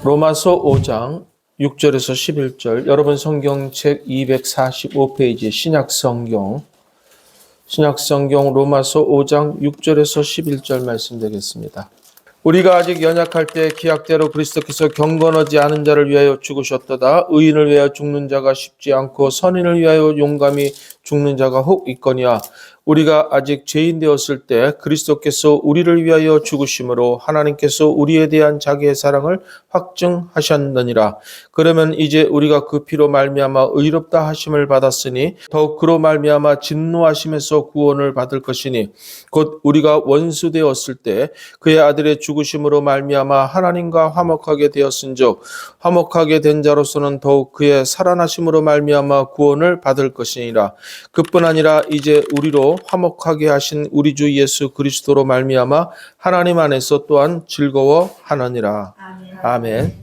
로마서 5장 6절에서 11절, 여러분 성경책 245페이지 신약성경 로마서 5장 6절에서 11절 말씀 되겠습니다. 우리가 아직 연약할 때 기약대로 그리스도께서 경건하지 않은 자를 위하여 죽으셨도다. 의인을 위하여 죽는 자가 쉽지 않고 선인을 위하여 용감히 죽는 자가 혹 있거니와 우리가 아직 죄인 되었을 때 그리스도께서 우리를 위하여 죽으심으로 하나님께서 우리에 대한 자기의 사랑을 확증하셨느니라. 그러면 이제 우리가 그 피로 말미암아 의롭다 하심을 받았으니 더욱 그로 말미암아 진노하심에서 구원을 받을 것이니 곧 우리가 원수 되었을 때 그의 아들의 죽으심으로 말미암아 하나님과 화목하게 되었은즉 화목하게 된 자로서는 더욱 그의 살아나심으로 말미암아 구원을 받을 것이니라. 그뿐 아니라 이제 우리로 화목하게 하신 우리 주 예수 그리스도로 말미암아 하나님 안에서 또한 즐거워하느니라. 아멘.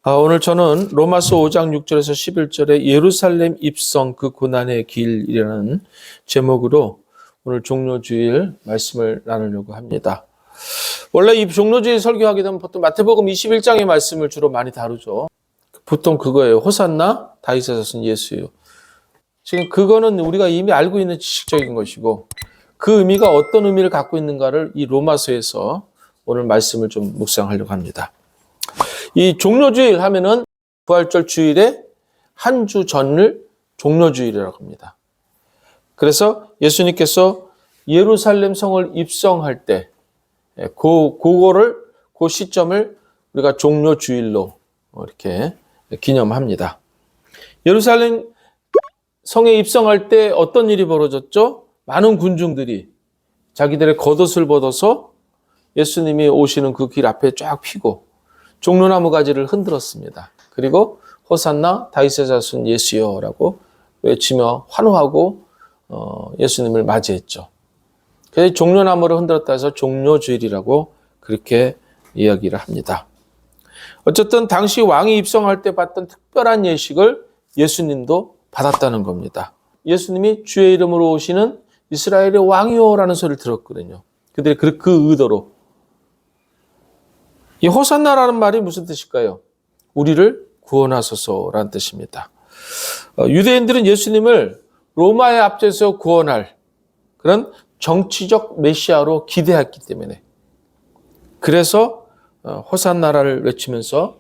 오늘 저는 로마서 5장 6절에서 11절에 예루살렘 입성 그 고난의 길이라는 제목으로 오늘 종료주일 말씀을 나누려고 합니다. 원래 이 종료주일 설교하게 되면 보통 마태복음 21장의 말씀을 주로 많이 다루죠. 보통 그거예요. 호산나 다윗의 자손 예수요. 지금 그거는 우리가 이미 알고 있는 지식적인 것이고 그 의미가 어떤 의미를 갖고 있는가를 이 로마서에서 오늘 말씀을 좀 묵상하려고 합니다. 이 종료주일 하면은 부활절 주일의 한 주 전을 종료주일이라고 합니다. 그래서 예수님께서 예루살렘 성을 입성할 때 그 시점을 우리가 종료주일로 이렇게 기념합니다. 예루살렘 성에 입성할 때 어떤 일이 벌어졌죠? 많은 군중들이 자기들의 겉옷을 벗어서 예수님이 오시는 그 길 앞에 쫙 피고 종려나무 가지를 흔들었습니다. 그리고 호산나 다윗의 자손 예수여라고 외치며 환호하고 예수님을 맞이했죠. 그래서 종려나무를 흔들었다 해서 종료주일이라고 그렇게 이야기를 합니다. 어쨌든 당시 왕이 입성할 때 받던 특별한 예식을 예수님도 받았다는 겁니다. 예수님이 주의 이름으로 오시는 이스라엘의 왕이요라는 소리를 들었거든요. 그들이 그 의도로. 이 호산나라는 말이 무슨 뜻일까요? 우리를 구원하소서라는 뜻입니다. 유대인들은 예수님을 로마의 앞에서 구원할 그런 정치적 메시아로 기대했기 때문에 그래서 호산나라를 외치면서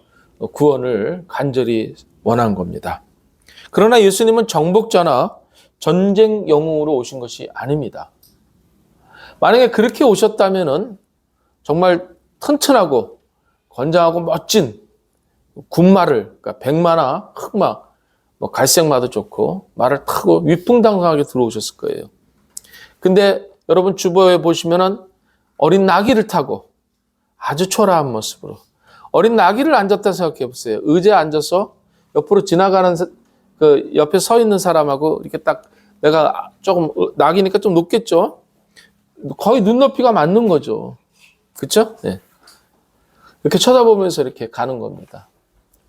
구원을 간절히 원한 겁니다. 그러나 예수님은 정복자나 전쟁 영웅으로 오신 것이 아닙니다. 만약에 그렇게 오셨다면은 정말 튼튼하고 건장하고 멋진 군마를, 그러니까 백마나 흑마, 갈색마도 좋고 말을 타고 위풍당당하게 들어오셨을 거예요. 근데 여러분 주변에 보시면은 어린 나귀를 타고 아주 초라한 모습으로 어린 나귀를 앉았다 생각해 보세요. 의자에 앉아서 옆으로 지나가는 그 옆에 서 있는 사람하고 이렇게 딱 내가 조금 나귀니까 좀 높겠죠? 거의 눈높이가 맞는 거죠. 그렇죠? 네. 이렇게 쳐다보면서 이렇게 가는 겁니다.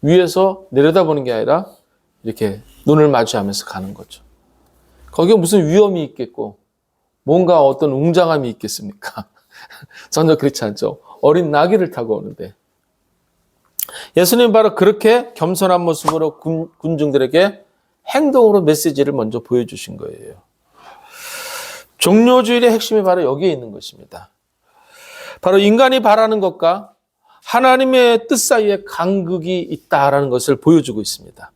위에서 내려다보는 게 아니라 이렇게 눈을 마주하면서 가는 거죠. 거기에 무슨 위험이 있겠고 뭔가 어떤 웅장함이 있겠습니까? 전혀 그렇지 않죠. 어린 나귀를 타고 오는데 예수님 바로 그렇게 겸손한 모습으로 군중들에게 행동으로 메시지를 먼저 보여주신 거예요. 종료주일의 핵심이 바로 여기에 있는 것입니다. 바로 인간이 바라는 것과 하나님의 뜻 사이에 간극이 있다라는 것을 보여주고 있습니다.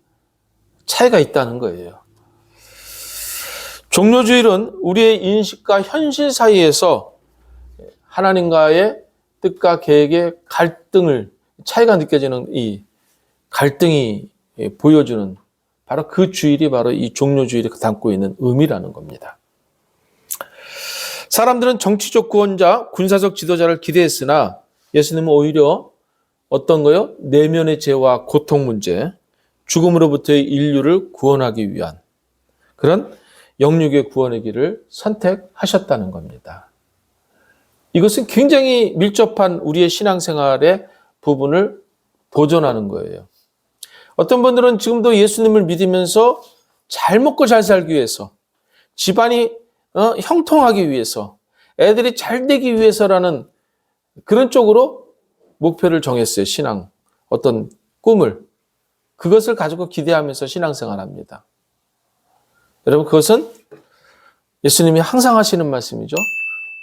차이가 있다는 거예요. 종료주일은 우리의 인식과 현실 사이에서 하나님과의 뜻과 계획의 차이가 느껴지는 이 갈등이 보여주는 바로 그 주일이 바로 이 종료주일이 담고 있는 의미라는 겁니다. 사람들은 정치적 구원자, 군사적 지도자를 기대했으나 예수님은 오히려 어떤 거요? 내면의 죄와 고통 문제, 죽음으로부터의 인류를 구원하기 위한 그런 영육의 구원의 길을 선택하셨다는 겁니다. 이것은 굉장히 밀접한 우리의 신앙생활의 부분을 보존하는 거예요. 어떤 분들은 지금도 예수님을 믿으면서 잘 먹고 잘 살기 위해서, 집안이 형통하기 위해서, 애들이 잘 되기 위해서라는 그런 쪽으로 목표를 정했어요. 신앙 어떤 꿈을, 그것을 가지고 기대하면서 신앙생활합니다. 여러분, 그것은 예수님이 항상 하시는 말씀이죠.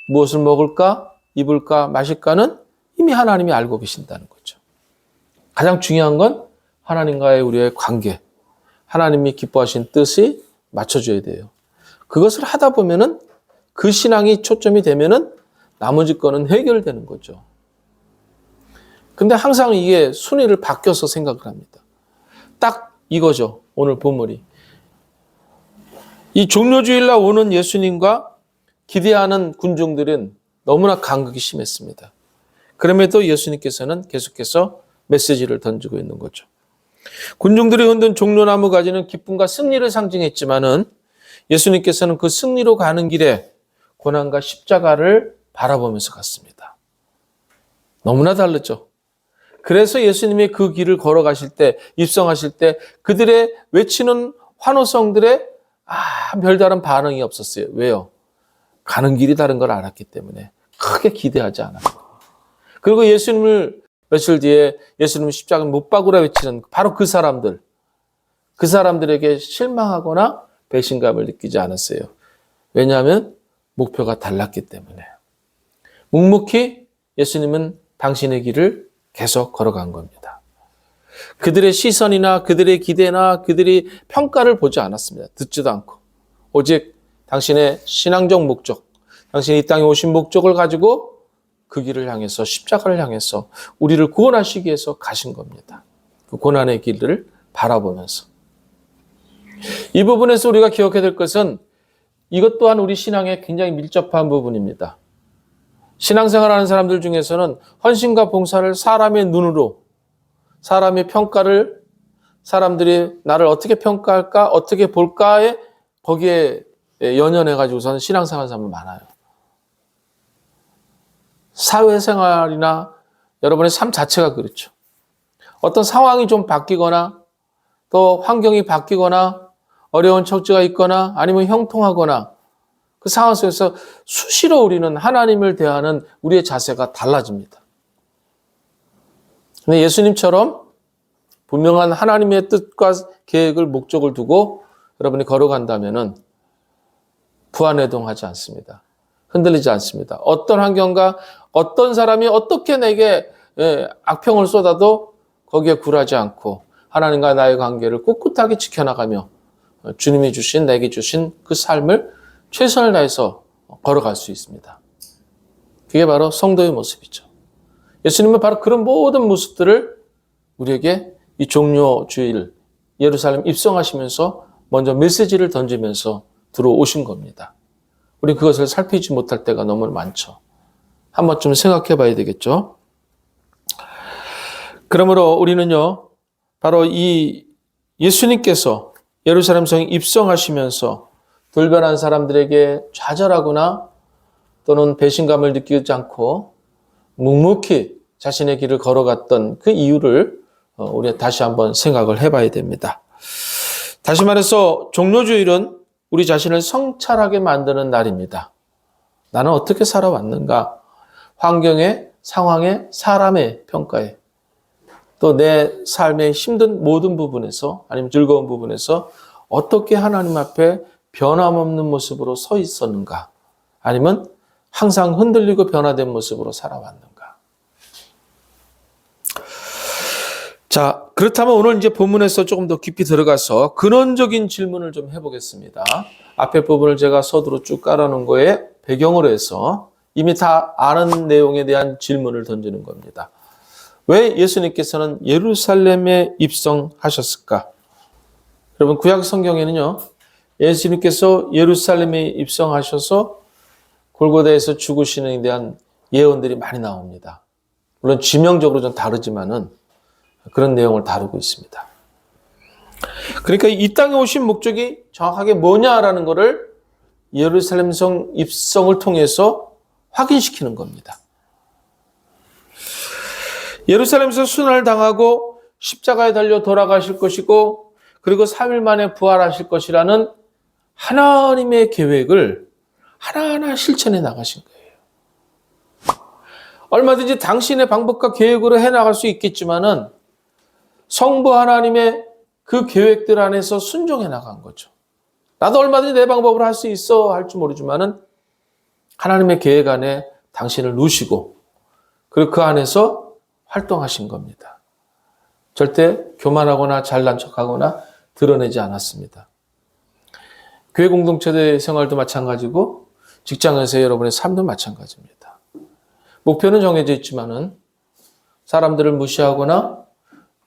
무엇을 먹을까, 입을까, 마실까는 이미 하나님이 알고 계신다는 거죠. 가장 중요한 건 하나님과의 우리의 관계, 하나님이 기뻐하신 뜻이 맞춰줘야 돼요. 그것을 하다 보면은 그 신앙이 초점이 되면은 나머지 거는 해결되는 거죠. 근데 항상 이게 순위를 바뀌어서 생각을 합니다. 딱 이거죠. 오늘 본문이. 이 종료주일날 오는 예수님과 기대하는 군중들은 너무나 간극이 심했습니다. 그럼에도 예수님께서는 계속해서 메시지를 던지고 있는 거죠. 군중들이 흔든 종려나무 가지는 기쁨과 승리를 상징했지만은 예수님께서는 그 승리로 가는 길에 고난과 십자가를 바라보면서 갔습니다. 너무나 다르죠. 그래서 예수님이 그 길을 걸어가실 때, 입성하실 때 그들의 외치는 환호성들에 별다른 반응이 없었어요. 왜요? 가는 길이 다른 걸 알았기 때문에 크게 기대하지 않았어요. 그리고 예수님을 며칠 뒤에 예수님 십자가 못 박으라 외치는 바로 그 사람들에게 실망하거나 배신감을 느끼지 않았어요. 왜냐하면 목표가 달랐기 때문에. 묵묵히 예수님은 당신의 길을 계속 걸어간 겁니다. 그들의 시선이나 그들의 기대나 그들이 평가를 보지 않았습니다. 듣지도 않고. 오직 당신의 신앙적 목적, 당신이 이 땅에 오신 목적을 가지고 그 길을 향해서, 십자가를 향해서 우리를 구원하시기 위해서 가신 겁니다. 그 고난의 길을 바라보면서. 이 부분에서 우리가 기억해야 될 것은 이것 또한 우리 신앙에 굉장히 밀접한 부분입니다. 신앙생활하는 사람들 중에서는 헌신과 봉사를 사람의 눈으로, 사람의 평가를, 사람들이 나를 어떻게 평가할까, 어떻게 볼까에 거기에 연연해가지고서는 신앙생활하는 사람들 많아요. 사회생활이나 여러분의 삶 자체가 그렇죠. 어떤 상황이 좀 바뀌거나 또 환경이 바뀌거나 어려운 처지가 있거나 아니면 형통하거나 그 상황 속에서 수시로 우리는 하나님을 대하는 우리의 자세가 달라집니다. 근데 예수님처럼 분명한 하나님의 뜻과 계획을, 목적을 두고 여러분이 걸어간다면은 부안해동하지 않습니다. 흔들리지 않습니다. 어떤 환경과 어떤 사람이 어떻게 내게 악평을 쏟아도 거기에 굴하지 않고 하나님과 나의 관계를 꿋꿋하게 지켜나가며 주님이 주신, 내게 주신 그 삶을 최선을 다해서 걸어갈 수 있습니다. 그게 바로 성도의 모습이죠. 예수님은 바로 그런 모든 모습들을 우리에게 이 종료주일 예루살렘 입성하시면서 먼저 메시지를 던지면서 들어오신 겁니다. 우리 그것을 살피지 못할 때가 너무 많죠. 한 번쯤 생각해 봐야 되겠죠. 그러므로 우리는요, 바로 이 예수님께서 예루살렘 성에 입성하시면서 돌변한 사람들에게 좌절하거나 또는 배신감을 느끼지 않고 묵묵히 자신의 길을 걸어갔던 그 이유를 우리가 다시 한번 생각을 해봐야 됩니다. 다시 말해서 종료주일은 우리 자신을 성찰하게 만드는 날입니다. 나는 어떻게 살아왔는가? 환경에, 상황에, 사람의 평가에, 또 내 삶의 힘든 모든 부분에서 아니면 즐거운 부분에서 어떻게 하나님 앞에 변함없는 모습으로 서 있었는가? 아니면 항상 흔들리고 변화된 모습으로 살아왔는가? 자, 그렇다면 오늘 이제 본문에서 조금 더 깊이 들어가서 근원적인 질문을 좀 해보겠습니다. 앞에 부분을 제가 서두로 쭉 깔아놓은 거에 배경으로 해서 이미 다 아는 내용에 대한 질문을 던지는 겁니다. 왜 예수님께서는 예루살렘에 입성하셨을까? 여러분, 구약 성경에는요, 예수님께서 예루살렘에 입성하셔서 골고다에서 죽으시는 데 대한 예언들이 많이 나옵니다. 물론 지명적으로 좀 다르지만은 그런 내용을 다루고 있습니다. 그러니까 이 땅에 오신 목적이 정확하게 뭐냐라는 것을 예루살렘 성 입성을 통해서 확인시키는 겁니다. 예루살렘에서 순환을 당하고 십자가에 달려 돌아가실 것이고 그리고 3일 만에 부활하실 것이라는 하나님의 계획을 하나하나 실천해 나가신 거예요. 얼마든지 당신의 방법과 계획으로 해나갈 수 있겠지만은 성부 하나님의 그 계획들 안에서 순종해 나간 거죠. 나도 얼마든지 내 방법으로 할 수 있어 할지 모르지만은 하나님의 계획 안에 당신을 누시고 그리고 그 안에서 활동하신 겁니다. 절대 교만하거나 잘난 척하거나 드러내지 않았습니다. 교회 공동체의 생활도 마찬가지고 직장에서 여러분의 삶도 마찬가지입니다. 목표는 정해져 있지만은 사람들을 무시하거나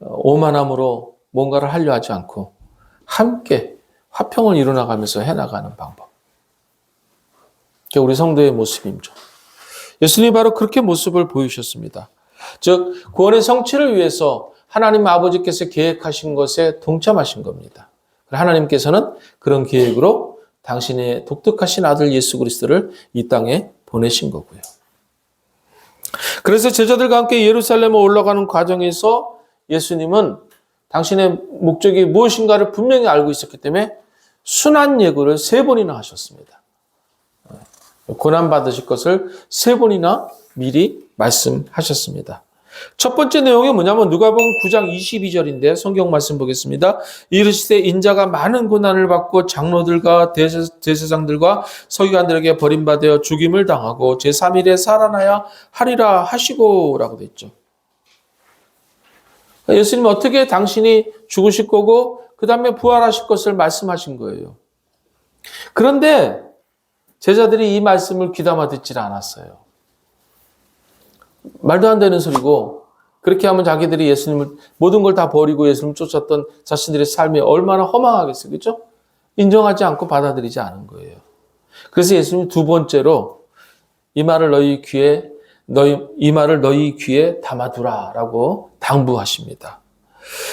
오만함으로 뭔가를 하려 하지 않고 함께 화평을 이루어나가면서 해나가는 방법. 그게 우리 성도의 모습이죠. 예수님이 바로 그렇게 모습을 보이셨습니다. 즉 구원의 성취를 위해서 하나님 아버지께서 계획하신 것에 동참하신 겁니다. 하나님께서는 그런 계획으로 당신의 독특하신 아들 예수 그리스도를 이 땅에 보내신 거고요. 그래서 제자들과 함께 예루살렘에 올라가는 과정에서 예수님은 당신의 목적이 무엇인가를 분명히 알고 있었기 때문에 순환 예고를 3번이나 하셨습니다. 고난받으실 것을 3번이나 미리 말씀하셨습니다. 첫 번째 내용이 뭐냐면 누가복음 9장 22절인데 성경 말씀 보겠습니다. 이르시되 인자가 많은 고난을 받고 장로들과 대제사장들과 서기관들에게 버림받아 죽임을 당하고 제3일에 살아나야 하리라 하시고 라고 됐죠. 예수님 어떻게 당신이 죽으실 거고 그 다음에 부활하실 것을 말씀하신 거예요. 그런데 제자들이 이 말씀을 귀담아 듣질 않았어요. 말도 안 되는 소리고 그렇게 하면 자기들이 예수님을 모든 걸 다 버리고 예수님을 쫓았던 자신들의 삶이 얼마나 허망하겠어요. 그렇죠? 인정하지 않고 받아들이지 않은 거예요. 그래서 예수님이 두 번째로 이 말을 너희 귀에 담아두라라고 당부하십니다.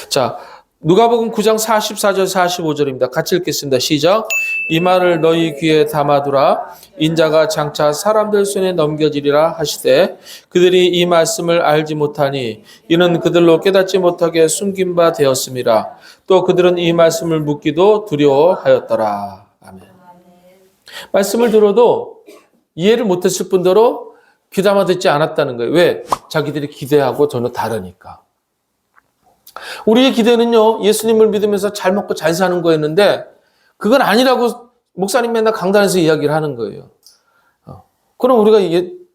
자, 누가복음 9장 44절 45절입니다. 같이 읽겠습니다. 시작. 이 말을 너희 귀에 담아두라. 인자가 장차 사람들 손에 넘겨지리라 하시되 그들이 이 말씀을 알지 못하니 이는 그들로 깨닫지 못하게 숨긴 바 되었음이라. 또 그들은 이 말씀을 묻기도 두려워하였더라. 아멘. 말씀을 들어도 이해를 못했을 뿐더러 귀담아 듣지 않았다는 거예요. 왜? 자기들이 기대하고 전혀 다르니까. 우리의 기대는요, 예수님을 믿으면서 잘 먹고 잘 사는 거였는데 그건 아니라고 목사님 맨날 강단에서 이야기를 하는 거예요. 그럼 우리가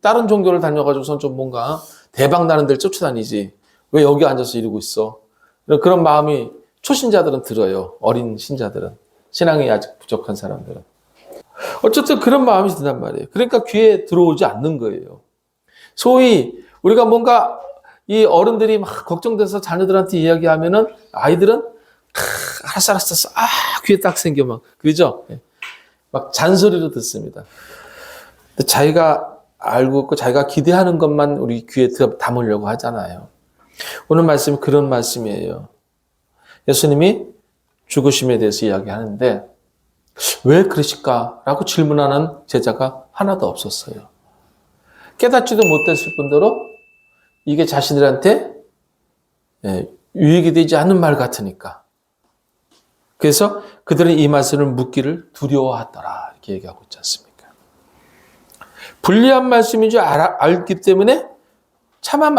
다른 종교를 다녀가지고선 좀 뭔가 대박 나는 데를 쫓아다니지. 왜 여기 앉아서 이러고 있어? 그런 마음이 초신자들은 들어요. 어린 신자들은. 신앙이 아직 부족한 사람들은. 어쨌든 그런 마음이 든단 말이에요. 그러니까 귀에 들어오지 않는 거예요. 소위 우리가 뭔가 이 어른들이 막 걱정돼서 자녀들한테 이야기하면은 아이들은 알았어. 귀에 딱 생겨 막 그러죠? 막 잔소리로 듣습니다. 근데 자기가 알고 있고 자기가 기대하는 것만 우리 귀에 담으려고 하잖아요. 오늘 말씀이 그런 말씀이에요. 예수님이 죽으심에 대해서 이야기하는데 왜 그러실까라고 질문하는 제자가 하나도 없었어요. 깨닫지도 못했을 뿐더러 이게 자신들한테 유익이 되지 않는 말 같으니까. 그래서 그들은 이 말씀을 묻기를 두려워하더라 이렇게 얘기하고 있지 않습니까? 불리한 말씀인 줄 알기 때문에 차마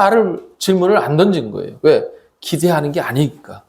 질문을 안 던진 거예요. 왜? 기대하는 게 아니니까.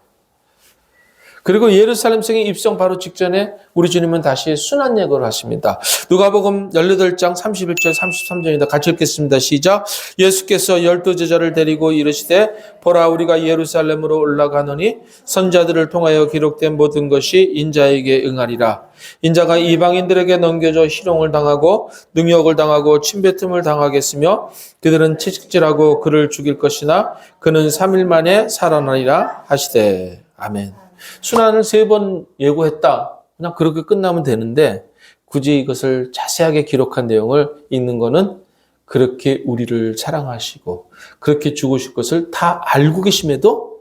그리고 예루살렘성에 입성 바로 직전에 우리 주님은 다시 순환 예고를 하십니다. 누가복음 18장 31절 33절입니다. 같이 읽겠습니다. 시작. 예수께서 12제자를 데리고 이르시되 보라 우리가 예루살렘으로 올라가노니 선자들을 통하여 기록된 모든 것이 인자에게 응하리라. 인자가 이방인들에게 넘겨져 희롱을 당하고 능욕을 당하고 침뱉음을 당하겠으며 그들은 채찍질하고 그를 죽일 것이나 그는 3일 만에 살아나리라 하시되. 아멘. 순환을 3번 예고했다. 그냥 그렇게 끝나면 되는데 굳이 이것을 자세하게 기록한 내용을 읽는 거는 그렇게 우리를 사랑하시고 그렇게 죽으실 것을 다 알고 계심에도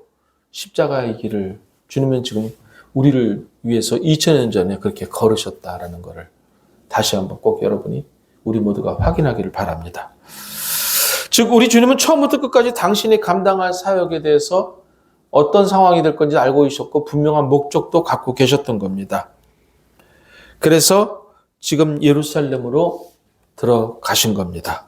십자가의 길을 주님은 지금 우리를 위해서 2000년 전에 그렇게 걸으셨다라는 것을 다시 한번 꼭 여러분이 우리 모두가 확인하기를 바랍니다. 즉 우리 주님은 처음부터 끝까지 당신이 감당할 사역에 대해서 어떤 상황이 될 건지 알고 계셨고 분명한 목적도 갖고 계셨던 겁니다. 그래서 지금 예루살렘으로 들어가신 겁니다.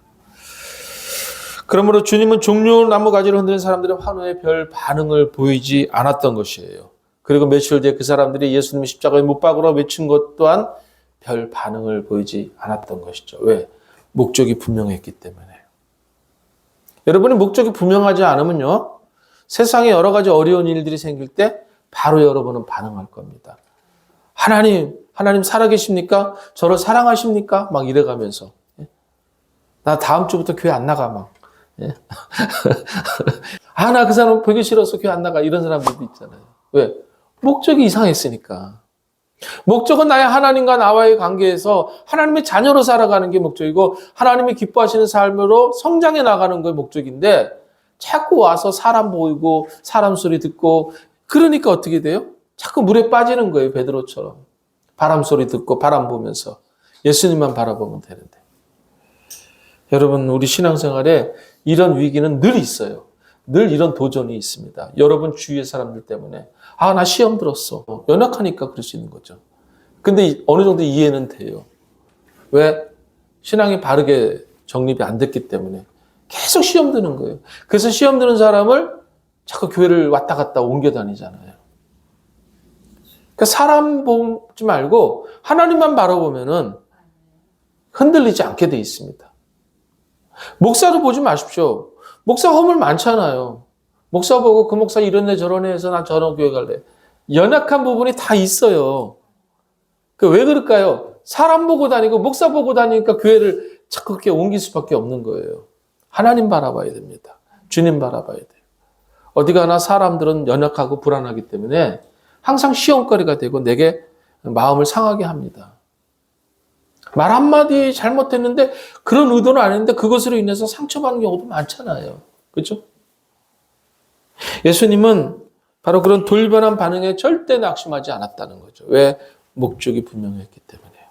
그러므로 주님은 종려 나무 가지를 흔드는 사람들의 환호에 별 반응을 보이지 않았던 것이에요. 그리고 며칠 뒤에 그 사람들이 예수님의 십자가에 못 박으러 외친 것 또한 별 반응을 보이지 않았던 것이죠. 왜? 목적이 분명했기 때문에. 여러분이 목적이 분명하지 않으면요, 세상에 여러 가지 어려운 일들이 생길 때 바로 여러분은 반응할 겁니다. 하나님 살아계십니까? 저를 사랑하십니까? 막 이래가면서. 나 다음 주부터 교회 안 나가, 막. 나 그 사람 보기 싫어서 교회 안 나가. 이런 사람들도 있잖아요. 왜? 목적이 이상했으니까. 목적은 나의 하나님과 나와의 관계에서 하나님의 자녀로 살아가는 게 목적이고 하나님이 기뻐하시는 삶으로 성장해 나가는 게 목적인데 자꾸 와서 사람 보이고 사람 소리 듣고 그러니까 어떻게 돼요? 자꾸 물에 빠지는 거예요. 베드로처럼. 바람 소리 듣고 바람 보면서 예수님만 바라보면 되는데. 여러분 우리 신앙생활에 이런 위기는 늘 있어요. 늘 이런 도전이 있습니다. 여러분 주위의 사람들 때문에 나 시험 들었어. 연약하니까 그럴 수 있는 거죠. 근데 어느 정도 이해는 돼요. 왜? 신앙이 바르게 정립이 안 됐기 때문에 계속 시험 드는 거예요. 그래서 시험 드는 사람을 자꾸 교회를 왔다 갔다 옮겨 다니잖아요. 그러니까 사람 보지 말고 하나님만 바라보면은 흔들리지 않게 돼 있습니다. 목사도 보지 마십시오. 목사 허물 많잖아요. 목사 보고 그 목사 이런 애 저런 애 해서 나 저런 교회 갈래. 연약한 부분이 다 있어요. 왜 그럴까요? 사람 보고 다니고 목사 보고 다니니까 교회를 자꾸 그렇게 옮길 수밖에 없는 거예요. 하나님 바라봐야 됩니다. 주님 바라봐야 돼요. 어디 가나 사람들은 연약하고 불안하기 때문에 항상 시험거리가 되고 내게 마음을 상하게 합니다. 말 한마디 잘못했는데 그런 의도는 아닌데 그것으로 인해서 상처받는 경우도 많잖아요. 그렇죠? 예수님은 바로 그런 돌변한 반응에 절대 낙심하지 않았다는 거죠. 왜? 목적이 분명했기 때문에요.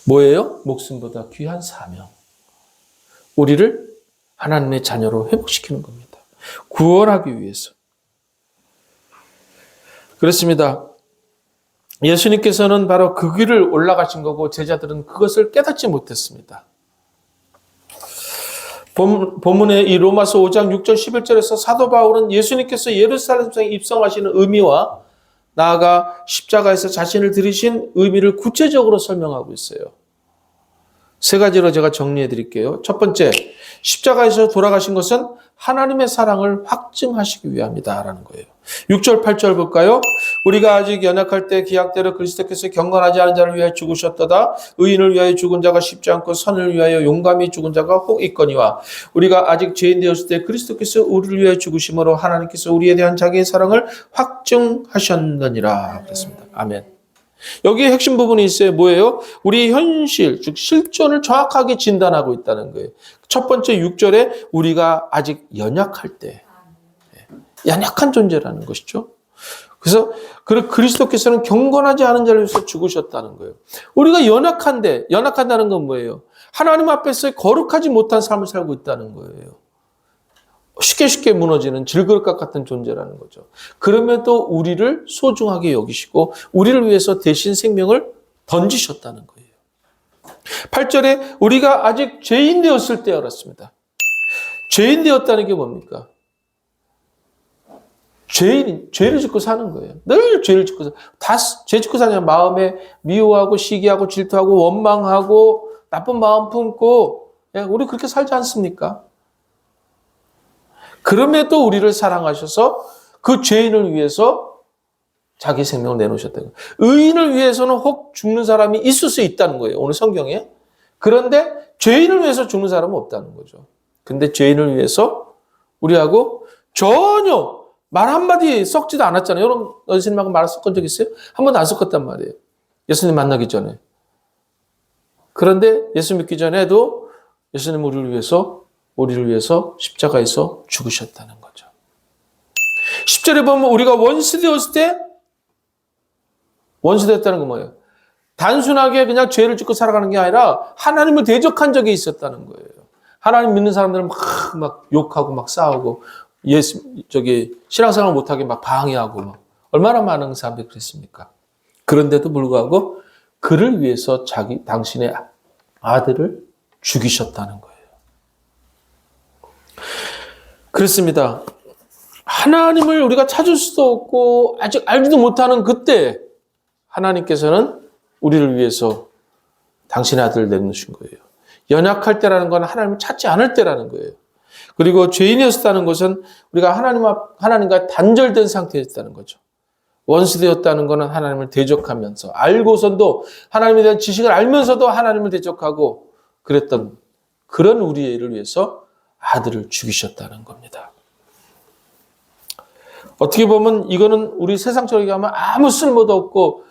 뭐예요? 목숨보다 귀한 사명. 우리를 하나님의 자녀로 회복시키는 겁니다. 구원하기 위해서. 그렇습니다. 예수님께서는 바로 그 길을 올라가신 거고 제자들은 그것을 깨닫지 못했습니다. 본문의 이 로마서 5장 6절 11절에서 사도 바울은 예수님께서 예루살렘에 입성하시는 의미와 나아가 십자가에서 자신을 들이신 의미를 구체적으로 설명하고 있어요. 세 가지로 제가 정리해 드릴게요. 첫 번째, 십자가에서 돌아가신 것은 하나님의 사랑을 확증하시기 위함이다라는 거예요. 6절, 8절 볼까요? 우리가 아직 연약할 때 기약대로 그리스도께서 경건하지 않은 자를 위하여 죽으셨도다. 의인을 위하여 죽은 자가 쉽지 않고 선을 위하여 용감히 죽은 자가 혹 있거니와 우리가 아직 죄인 되었을 때 그리스도께서 우리를 위하여 죽으심으로 하나님께서 우리에 대한 자기의 사랑을 확증하셨느니라. 그렇습니다. 아멘. 여기에 핵심 부분이 있어요. 뭐예요? 우리의 현실, 즉 실존을 정확하게 진단하고 있다는 거예요. 첫 번째 6절에 우리가 아직 연약할 때, 연약한 존재라는 것이죠. 그래서 그리스도께서는 경건하지 않은 자를 위해서 죽으셨다는 거예요. 우리가 연약한데, 연약하다는 건 뭐예요? 하나님 앞에서 거룩하지 못한 삶을 살고 있다는 거예요. 쉽게 무너지는 질그릇과 같은 존재라는 거죠. 그럼에도 우리를 소중하게 여기시고 우리를 위해서 대신 생명을 던지셨다는 거예요. 8절에 우리가 아직 죄인 되었을 때 알았습니다. 죄인 되었다는 게 뭡니까? 죄를 짓고 사는 거예요. 늘 죄를 짓고 죄 짓고 사냐. 마음에 미워하고 시기하고 질투하고 원망하고 나쁜 마음 품고 우리 그렇게 살지 않습니까? 그럼에도 우리를 사랑하셔서 그 죄인을 위해서 자기 생명을 내놓으셨다는 거예요. 의인을 위해서는 혹 죽는 사람이 있을 수 있다는 거예요. 오늘 성경에. 그런데 죄인을 위해서 죽는 사람은 없다는 거죠. 근데 죄인을 위해서 우리하고 전혀 말 한마디 섞지도 않았잖아요. 여러분 예수님하고 말 섞은 적 있어요? 한 번도 안 섞었단 말이에요. 예수님 만나기 전에. 그런데 예수 믿기 전에도 예수님 우리를 위해서 십자가에서 죽으셨다는 거죠. 10절에 보면 우리가 원수 되었을 때 원수 되었다는 건 뭐예요? 단순하게 그냥 죄를 짓고 살아가는 게 아니라 하나님을 대적한 적이 있었다는 거예요. 하나님 믿는 사람들은 막 욕하고 막 싸우고 신앙생활 못하게 막 방해하고 막 얼마나 많은 사람들이 그랬습니까? 그런데도 불구하고 그를 위해서 당신의 아들을 죽이셨다는 거예요. 그렇습니다. 하나님을 우리가 찾을 수도 없고 아직 알지도 못하는 그때 하나님께서는 우리를 위해서 당신의 아들을 내놓으신 거예요. 연약할 때라는 건 하나님을 찾지 않을 때라는 거예요. 그리고 죄인이었다는 것은 우리가 하나님과 단절된 상태였다는 거죠. 원수되었다는 것은 하나님을 대적하면서 알고선도 하나님에 대한 지식을 알면서도 하나님을 대적하고 그랬던 그런 우리를 위해서 아들을 죽이셨다는 겁니다. 어떻게 보면 이거는 우리 세상적으로 얘기하면 아무 쓸모도 없고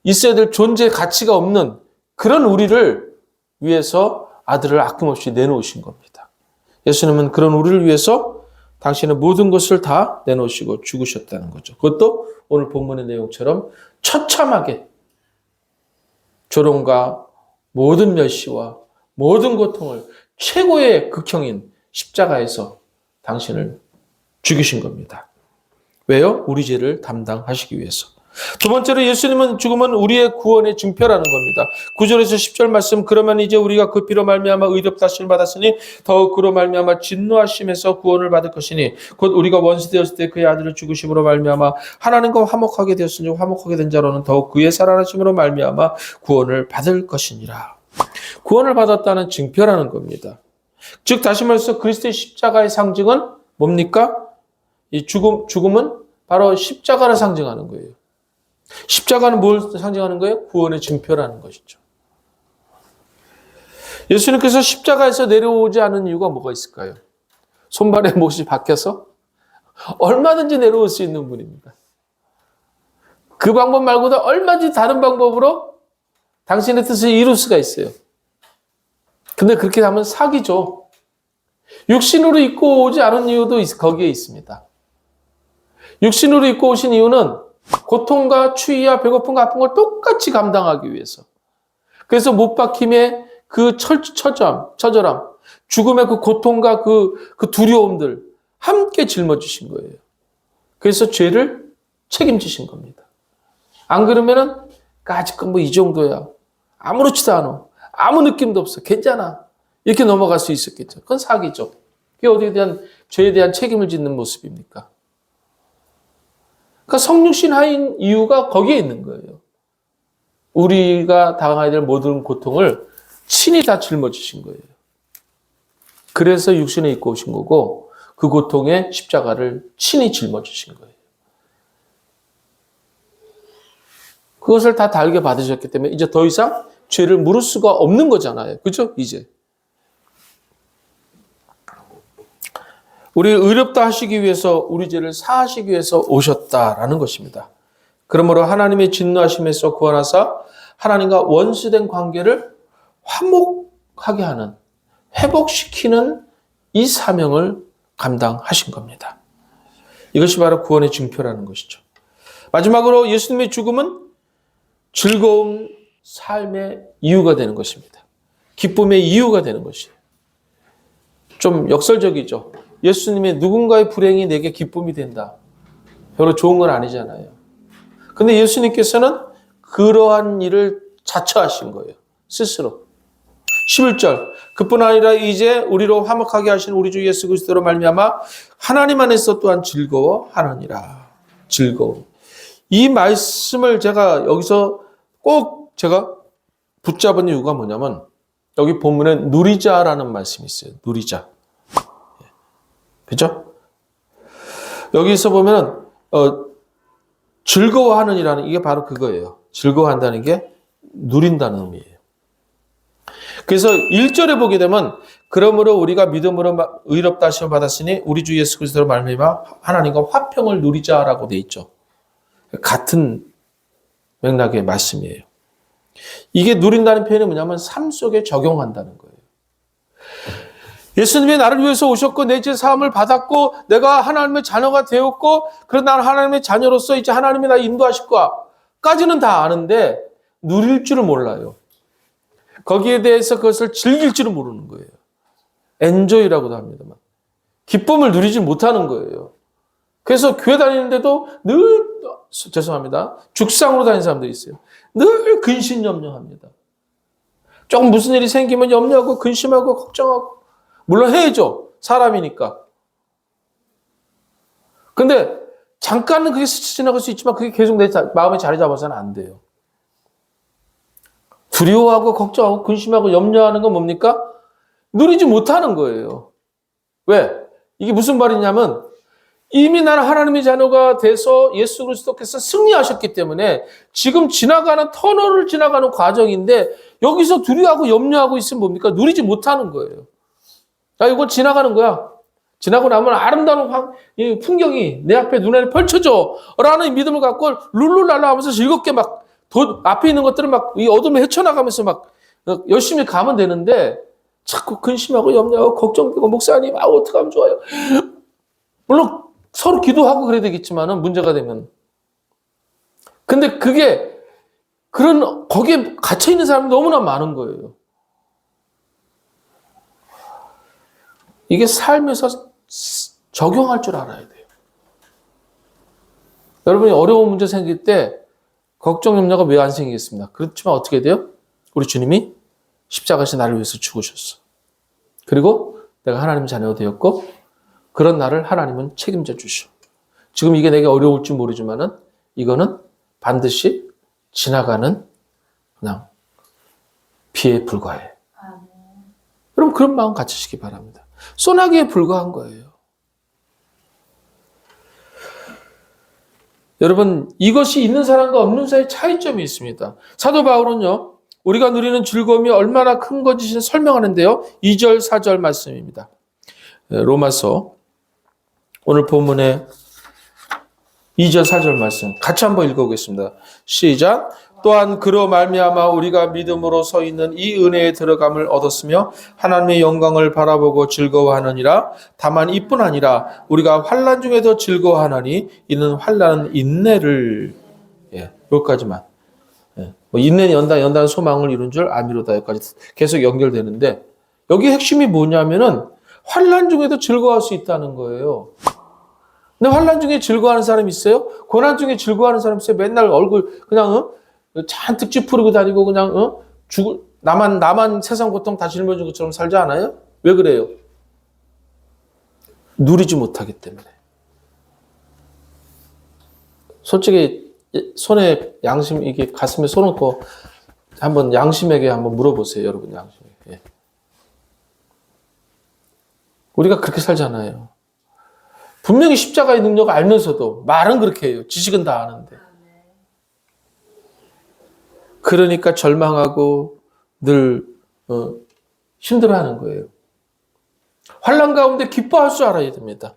있어야 될 존재 가치가 없는 그런 우리를 위해서 아들을 아낌없이 내놓으신 겁니다. 예수님은 그런 우리를 위해서 당신의 모든 것을 다 내놓으시고 죽으셨다는 거죠. 그것도 오늘 본문의 내용처럼 처참하게 조롱과 모든 멸시와 모든 고통을 최고의 극형인 십자가에서 당신을 죽이신 겁니다. 왜요? 우리 죄를 담당하시기 위해서. 두 번째로 예수님은 죽음은 우리의 구원의 증표라는 겁니다. 9절에서 10절 말씀, 그러면 이제 우리가 그 피로 말미암아 의롭다 하심을 받았으니 더욱 그로 말미암아 진노하심에서 구원을 받을 것이니 곧 우리가 원수 되었을 때 그의 아들을 죽으심으로 말미암아 하나님과 화목하게 되었으니 화목하게 된 자로는 더욱 그의 살아나심으로 말미암아 구원을 받을 것이니라. 구원을 받았다는 증표라는 겁니다. 즉 다시 말해서 그리스도의 십자가의 상징은 뭡니까? 이 죽음은 바로 십자가를 상징하는 거예요. 십자가는 뭘 상징하는 거예요? 구원의 증표라는 것이죠. 예수님께서 십자가에서 내려오지 않은 이유가 뭐가 있을까요? 손발의 못이 박혀서 얼마든지 내려올 수 있는 분입니다. 그 방법 말고도 얼마든지 다른 방법으로 당신의 뜻을 이룰 수가 있어요. 근데 그렇게 하면 사기죠. 육신으로 입고 오지 않은 이유도 거기에 있습니다. 육신으로 입고 오신 이유는 고통과 추위와 배고픔과 아픈 걸 똑같이 감당하기 위해서. 그래서 못 박힘의 그 처절함, 죽음의 그 고통과 그 두려움들 함께 짊어지신 거예요. 그래서 죄를 책임지신 겁니다. 안 그러면은 아직은 뭐 이 정도야. 아무렇지도 않아. 아무 느낌도 없어. 괜찮아. 이렇게 넘어갈 수 있었겠죠. 그건 사기죠. 그게 어디에 대한 죄에 대한 책임을 짓는 모습입니까? 그러니까 성육신 하인 이유가 거기에 있는 거예요. 우리가 당해야 될 모든 고통을 친히 다 짊어지신 거예요. 그래서 육신에 입고 오신 거고 그 고통의 십자가를 친히 짊어지신 거예요. 그것을 다 달게 받으셨기 때문에 이제 더 이상 죄를 물을 수가 없는 거잖아요. 그렇죠? 이제. 우리를 의롭다 하시기 위해서 우리 죄를 사하시기 위해서 오셨다라는 것입니다. 그러므로 하나님의 진노하심에서 구원하사 하나님과 원수된 관계를 화목하게 하는, 회복시키는 이 사명을 감당하신 겁니다. 이것이 바로 구원의 증표라는 것이죠. 마지막으로 예수님의 죽음은 즐거운 삶의 이유가 되는 것입니다. 기쁨의 이유가 되는 것이에요. 좀 역설적이죠. 예수님의 누군가의 불행이 내게 기쁨이 된다. 별로 좋은 건 아니잖아요. 근데 예수님께서는 그러한 일을 자처하신 거예요. 스스로. 11절. 그뿐 아니라 이제 우리로 화목하게 하신 우리 주 예수 그리스도로 말미암아 하나님 안에서 또한 즐거워하느니라. 즐거움. 이 말씀을 제가 여기서 꼭 제가 붙잡은 이유가 뭐냐면 여기 본문에 누리자라는 말씀이 있어요. 누리자. 그죠? 여기서 보면 즐거워하는이라는 이게 바로 그거예요. 즐거워한다는 게 누린다는 의미예요. 그래서 1절에 보게 되면 그러므로 우리가 믿음으로 의롭다 하심을 받았으니 우리 주 예수 그리스도로 말미암아 하나님과 화평을 누리자라고 돼 있죠. 같은 맥락의 말씀이에요. 이게 누린다는 표현이 뭐냐면 삶 속에 적용한다는 거예요. 예수님이 나를 위해서 오셨고 내 죄 사함을 받았고 내가 하나님의 자녀가 되었고 그런 나는 하나님의 자녀로서 이제 하나님이 나 인도하실 거까지는 다 아는데 누릴 줄을 몰라요. 거기에 대해서 그것을 즐길 줄은 모르는 거예요. 엔조이라고도 합니다만 기쁨을 누리지 못하는 거예요. 그래서 교회 다니는데도 늘 죄송합니다. 죽상으로 다니는 사람들이 있어요. 늘 근심염려합니다. 조금 무슨 일이 생기면 염려하고 근심하고 걱정하고 물론 해야죠. 사람이니까. 근데 잠깐은 그게 스쳐 지나갈 수 있지만 그게 계속 내 마음에 자리 잡아서는 안 돼요. 두려워하고 걱정하고 근심하고 염려하는 건 뭡니까? 누리지 못하는 거예요. 왜? 이게 무슨 말이냐면 이미 나는 하나님의 자녀가 돼서 예수 그리스도께서 승리하셨기 때문에 지금 지나가는 터널을 지나가는 과정인데 여기서 두려워하고 염려하고 있으면 뭡니까? 누리지 못하는 거예요. 야, 이건 지나가는 거야. 지나고 나면 아름다운 이 풍경이 내 앞에 눈에 펼쳐져 라는 믿음을 갖고 룰루랄라 하면서 즐겁게 막 앞에 있는 것들을 막 이 어둠에 헤쳐나가면서 막 열심히 가면 되는데 자꾸 근심하고 염려하고 걱정되고 목사님 어떡하면 좋아요. 물론 서로 기도하고 그래야 되겠지만은 문제가 되면. 근데 그게 거기에 갇혀 있는 사람이 너무나 많은 거예요. 이게 삶에서 적용할 줄 알아야 돼요. 여러분이 어려운 문제 생길 때 걱정, 염려가 왜 안 생기겠습니까? 그렇지만 어떻게 돼요? 우리 주님이 십자가에서 나를 위해서 죽으셨어. 그리고 내가 하나님 자녀가 되었고 그런 나를 하나님은 책임져 주셔. 지금 이게 내게 어려울지 모르지만은 이거는 반드시 지나가는 그냥 비에 불과해. 여러분 그런 마음 가지시기 바랍니다. 소나기에 불과한 거예요. 여러분 이것이 있는 사람과 없는 사이의 차이점이 있습니다. 사도 바울은요. 우리가 누리는 즐거움이 얼마나 큰 건지 설명하는데요. 2절 4절 말씀입니다. 로마서 오늘 본문의 2절 4절 말씀 같이 한번 읽어보겠습니다. 시작. 또한 그로 말미암아 우리가 믿음으로 서 있는 이 은혜에 들어감을 얻었으며 하나님의 영광을 바라보고 즐거워하느니라. 다만 이뿐 아니라 우리가 환난 중에도 즐거워하나니 이는 환난은 인내를 여기까지만 인내는 연단 소망을 이룬 줄 아미로다. 여기까지 계속 연결되는데 여기 핵심이 뭐냐면은 환난 중에도 즐거워할 수 있다는 거예요. 근데 환난 중에 즐거워하는 사람이 있어요? 고난 중에 즐거워하는 사람이 있어요? 맨날 얼굴 그냥 잔뜩 찌푸리고 다니고 그냥 나만 세상 고통 다 짊어진 것처럼 살지 않아요? 왜 그래요? 누리지 못하기 때문에. 솔직히 손에 양심 이게 가슴에 손 얹고 한번 양심에게 한번 물어보세요, 여러분 양심에게. 우리가 그렇게 살잖아요. 분명히 십자가의 능력을 알면서도 말은 그렇게 해요. 지식은 다 아는데. 그러니까 절망하고 늘 힘들어하는 거예요. 환난 가운데 기뻐할 줄 알아야 됩니다.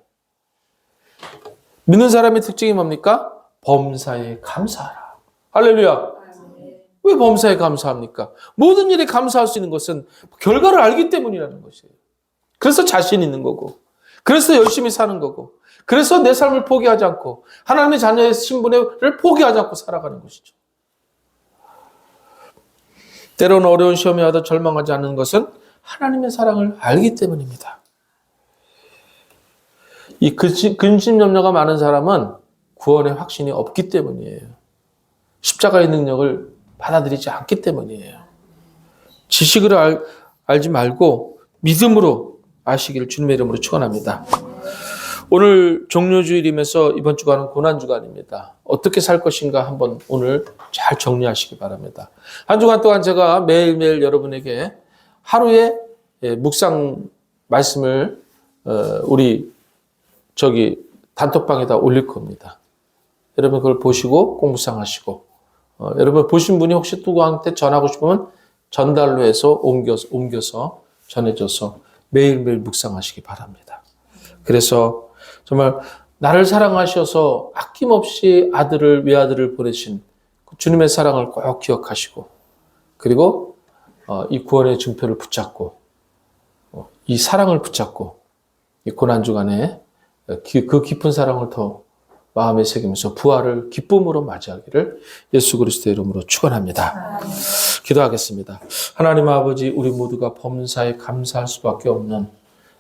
믿는 사람의 특징이 뭡니까? 범사에 감사하라. 할렐루야. 왜 범사에 감사합니까? 모든 일에 감사할 수 있는 것은 결과를 알기 때문이라는 것이에요. 그래서 자신 있는 거고, 그래서 열심히 사는 거고, 그래서 내 삶을 포기하지 않고 하나님의 자녀의 신분을 포기하지 않고 살아가는 것이죠. 때로는 어려운 시험에 와도 절망하지 않는 것은 하나님의 사랑을 알기 때문입니다. 이 근심염려가 많은 사람은 구원의 확신이 없기 때문이에요. 십자가의 능력을 받아들이지 않기 때문이에요. 지식으로 알지 말고 믿음으로 아시기를 주님의 이름으로 축원합니다. 오늘 종료주일이면서 이번 주간은 고난주간입니다. 어떻게 살 것인가 한번 오늘 잘 정리하시기 바랍니다. 한 주간 동안 제가 매일매일 여러분에게 하루에 묵상 말씀을 우리 단톡방에다 올릴 겁니다. 여러분 그걸 보시고 꼭 묵상하시고 여러분 보신 분이 혹시 누구한테 전하고 싶으면 전달로 해서 옮겨서 전해줘서 매일매일 묵상하시기 바랍니다. 그래서 정말 나를 사랑하셔서 아낌없이 외아들을 보내신 주님의 사랑을 꼭 기억하시고 그리고 이 구원의 증표를 붙잡고 이 사랑을 붙잡고 이 고난주간에 그 깊은 사랑을 더 마음에 새기면서 부활을 기쁨으로 맞이하기를 예수 그리스도의 이름으로 축원합니다. 기도하겠습니다. 하나님 아버지, 우리 모두가 범사에 감사할 수밖에 없는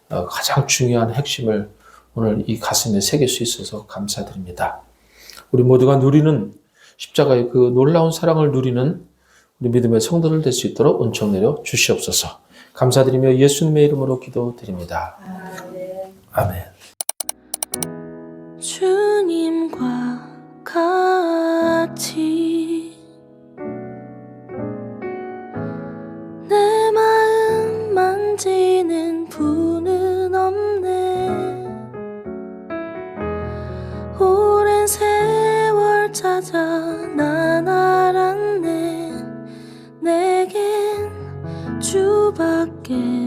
가장 중요한 핵심을 오늘 이 가슴에 새길 수 있어서 감사드립니다. 우리 모두가 누리는 십자가의 그 놀라운 사랑을 누리는 우리 믿음의 성도들 될 수 있도록 은총 내려 주시옵소서. 감사드리며 예수님의 이름으로 기도드립니다. 아멘. 주님과 같이 내 마음 만지는 분은 없네. 오랜 세월 찾아 난 알았네. 내겐 주밖에